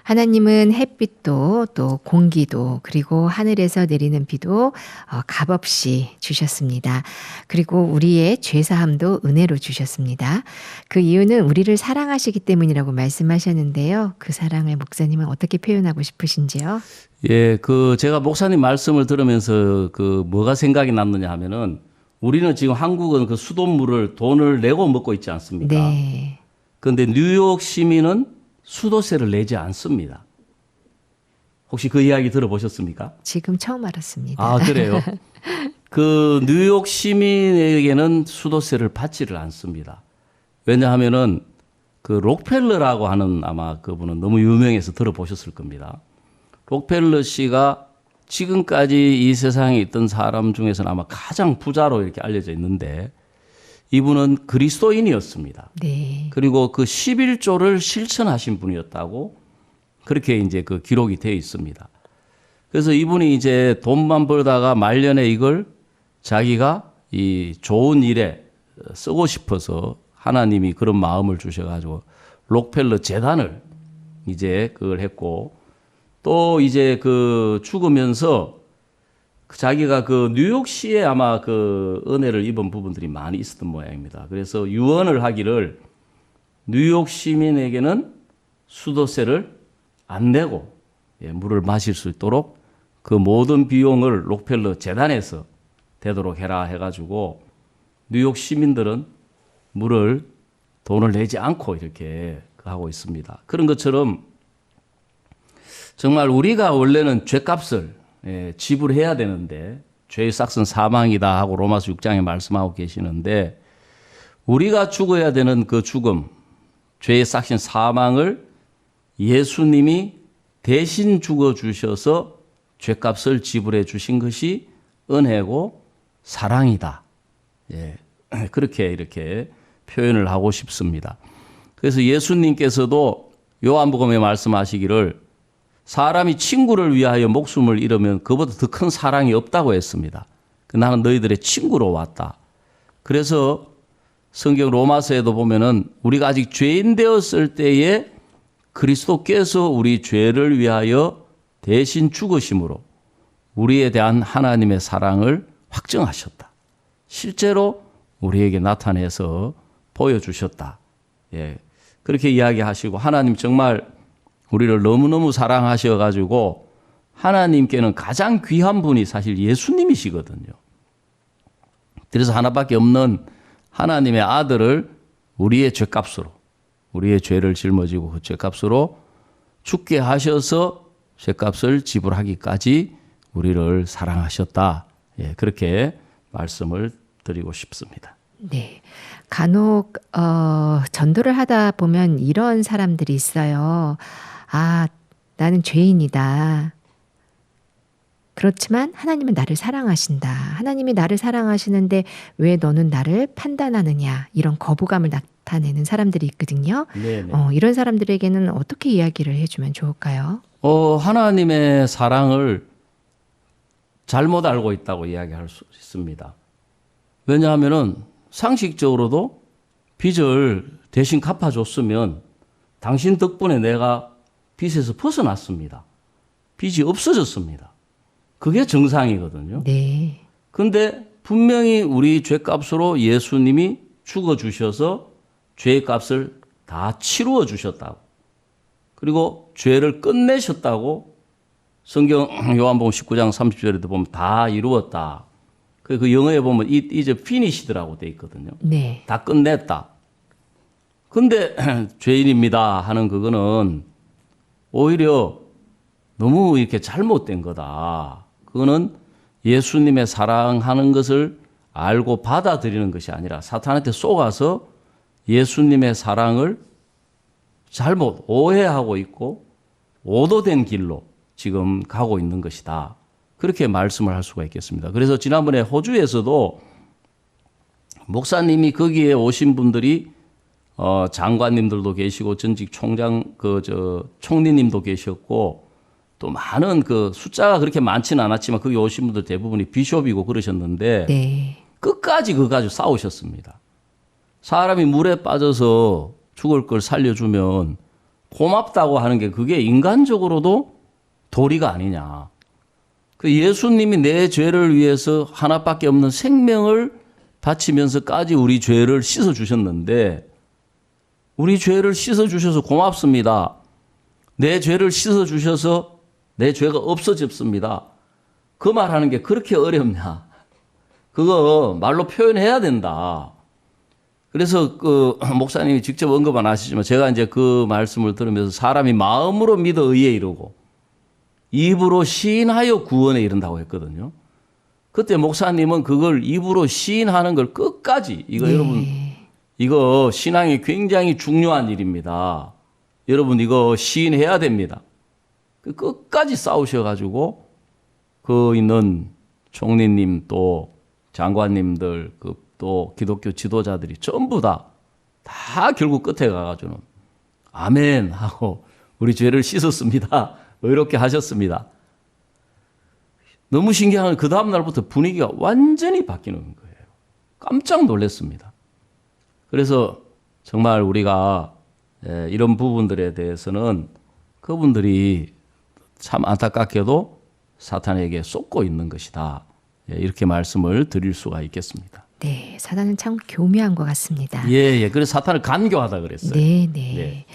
하나님은 햇빛도 또 공기도 그리고 하늘에서 내리는 비도 값없이 주셨습니다. 그리고 우리의 죄사함도 은혜로 주셨습니다. 그 이유는 우리를 사랑하시기 때문이라고 말씀하셨는데요. 그 사랑을 목사님은 어떻게 표현하고 싶으신지요? 예, 제가 목사님 말씀을 들으면서 뭐가 생각이 났느냐 하면은 우리는 지금 한국은 그 수돗물을 돈을 내고 먹고 있지 않습니까? 네. 그런데 뉴욕 시민은 수도세를 내지 않습니다. 혹시 그 이야기 들어보셨습니까? 지금 처음 알았습니다. 아, 그래요? 뉴욕 시민에게는 수도세를 받지를 않습니다. 왜냐하면은 록펠러라고 하는 아마 그분은 너무 유명해서 들어보셨을 겁니다. 록펠러 씨가 지금까지 이 세상에 있던 사람 중에서는 아마 가장 부자로 이렇게 알려져 있는데 이분은 그리스도인이었습니다. 네. 그리고 11조를 실천하신 분이었다고 그렇게 이제 기록이 되어 있습니다. 그래서 이분이 이제 돈만 벌다가 말년에 이걸 자기가 이 좋은 일에 쓰고 싶어서 하나님이 그런 마음을 주셔가지고 록펠러 재단을 이제 그걸 했고 또 이제 죽으면서 자기가 뉴욕시에 아마 은혜를 입은 부분들이 많이 있었던 모양입니다. 그래서 유언을 하기를 뉴욕 시민에게는 수도세를 안 내고 물을 마실 수 있도록 그 모든 비용을 록펠러 재단에서 되도록 해라 해가지고 뉴욕 시민들은 물을 돈을 내지 않고 이렇게 하고 있습니다. 그런 것처럼 정말 우리가 원래는 죄값을 지불해야 되는데 죄의 삭은 사망이다 하고 로마서 6장에 말씀하고 계시는데 우리가 죽어야 되는 그 죽음, 죄의 삭신 사망을 예수님이 대신 죽어주셔서 죄값을 지불해 주신 것이 은혜고 사랑이다. 예, 그렇게 이렇게 표현을 하고 싶습니다. 그래서 예수님께서도 요한복음에 말씀하시기를 사람이 친구를 위하여 목숨을 잃으면 그보다 더 큰 사랑이 없다고 했습니다. 나는 너희들의 친구로 왔다. 그래서 성경 로마서에도 보면은 우리가 아직 죄인 되었을 때에 그리스도께서 우리 죄를 위하여 대신 죽으심으로 우리에 대한 하나님의 사랑을 확증하셨다. 실제로 우리에게 나타내서 보여주셨다. 예, 그렇게 이야기하시고 하나님 정말 우리를 너무너무 사랑하셔가지고 하나님께는 가장 귀한 분이 사실 예수님이시거든요. 그래서 하나밖에 없는 하나님의 아들을 우리의 죄값으로 우리의 죄를 짊어지고 그 죄값으로 죽게 하셔서 죄값을 지불하기까지 우리를 사랑하셨다. 예, 그렇게 말씀을 드리고 싶습니다. 네. 간혹 전도를 하다 보면 이런 사람들이 있어요. 아, 나는 죄인이다. 그렇지만 하나님은 나를 사랑하신다. 하나님이 나를 사랑하시는데 왜 너는 나를 판단하느냐. 이런 거부감을 나타내는 사람들이 있거든요. 이런 사람들에게는 어떻게 이야기를 해주면 좋을까요? 하나님의 사랑을 잘못 알고 있다고 이야기할 수 있습니다. 왜냐하면은 상식적으로도 빚을 대신 갚아줬으면 당신 덕분에 내가 빚에서 벗어났습니다. 빚이 없어졌습니다. 그게 정상이거든요. 네. 근데 분명히 우리 죄값으로 예수님이 죽어주셔서 죄의 값을 다 치루어 주셨다고. 그리고 죄를 끝내셨다고 성경 요한복음 19장 30절에도 보면 다 이루었다. 그 영어에 보면 이제 finished라고 돼 있거든요. 네. 다 끝냈다. 근데 죄인입니다 하는 그거는 오히려 너무 이렇게 잘못된 거다. 그거는 예수님의 사랑하는 것을 알고 받아들이는 것이 아니라 사탄한테 속아서 예수님의 사랑을 잘못 오해하고 있고 오도된 길로 지금 가고 있는 것이다. 그렇게 말씀을 할 수가 있겠습니다. 그래서 지난번에 호주에서도 목사님이 거기에 오신 분들이 장관님들도 계시고 전직 총장 총리님도 계셨고 또 많은 숫자가 그렇게 많지는 않았지만 거기 오신 분들 대부분이 비숍이고 그러셨는데 네. 끝까지 그거 가지고 싸우셨습니다. 사람이 물에 빠져서 죽을 걸 살려주면 고맙다고 하는 게 그게 인간적으로도 도리가 아니냐. 그 예수님이 내 죄를 위해서 하나밖에 없는 생명을 바치면서까지 우리 죄를 씻어 주셨는데 우리 죄를 씻어 주셔서 고맙습니다. 내 죄를 씻어 주셔서 내 죄가 없어졌습니다. 그 말하는 게 그렇게 어렵냐. 그거 말로 표현해야 된다. 그래서 그 목사님이 직접 언급 안 하시지만 제가 이제 그 말씀을 들으면서 사람이 마음으로 믿어 의에 이르고 입으로 시인하여 구원에 이른다고 했거든요. 그때 목사님은 그걸 입으로 시인하는 걸 끝까지 이거 여러분 이거 신앙이 굉장히 중요한 일입니다. 여러분 이거 시인해야 됩니다. 끝까지 싸우셔가지고 그 있는 총리님 또 장관님들 또 기독교 지도자들이 전부 다 결국 끝에 가가지고는 아멘 하고 우리 죄를 씻었습니다. 이렇게 하셨습니다. 너무 신기한 건 그 다음 날부터 분위기가 완전히 바뀌는 거예요. 깜짝 놀랐습니다. 그래서 정말 우리가 이런 부분들에 대해서는 그분들이 참 안타깝게도 사탄에게 쏟고 있는 것이다. 이렇게 말씀을 드릴 수가 있겠습니다. 네, 사단은 참 교묘한 것 같습니다. 예. 그래서 사탄을 간교하다 그랬어요. 네. 네.